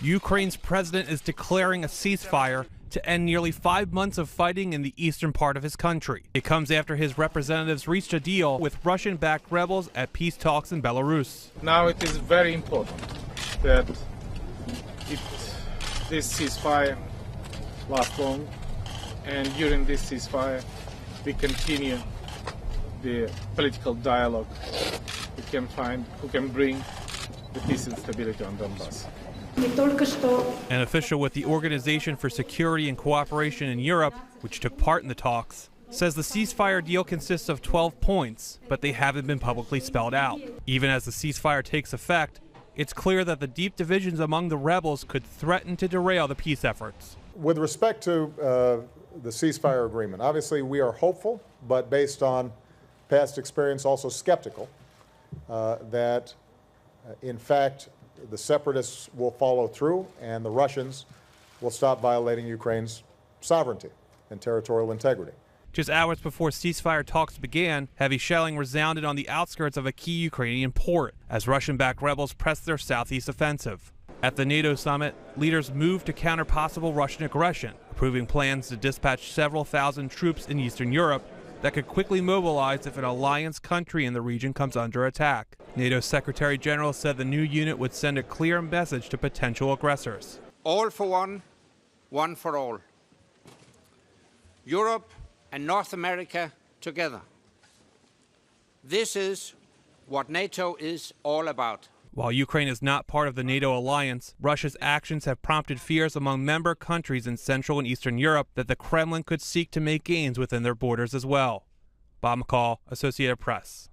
Ukraine's president is declaring a ceasefire to end nearly 5 months of fighting in the eastern part of his country. It comes after his representatives reached a deal with Russian-backed rebels at peace talks in Belarus. Now it is very important that this ceasefire lasts long, and during this ceasefire we continue the political dialogue who can bring the peace and stability on Donbass. An official with the Organization for Security and Cooperation in Europe, which took part in the talks, says the ceasefire deal consists of 12 points, but they haven't been publicly spelled out. Even as the ceasefire takes effect, it's clear that the deep divisions among the rebels could threaten to derail the peace efforts. With respect to the ceasefire agreement, obviously we are hopeful, but based on past experience, also skeptical that in fact the separatists will follow through and the Russians will stop violating Ukraine's sovereignty and territorial integrity. Just hours before ceasefire talks began, heavy shelling resounded on the outskirts of a key Ukrainian port as Russian-backed rebels pressed their southeast offensive. At the NATO summit, leaders moved to counter possible Russian aggression, approving plans to dispatch several thousand troops in Eastern Europe that could quickly mobilize if an alliance country in the region comes under attack. NATO Secretary General said the new unit would send a clear message to potential aggressors. All for one, one for all. Europe and North America together. This is what NATO is all about. While Ukraine is not part of the NATO alliance, Russia's actions have prompted fears among member countries in Central and Eastern Europe that the Kremlin could seek to make gains within their borders as well. Bob McCall, Associated Press.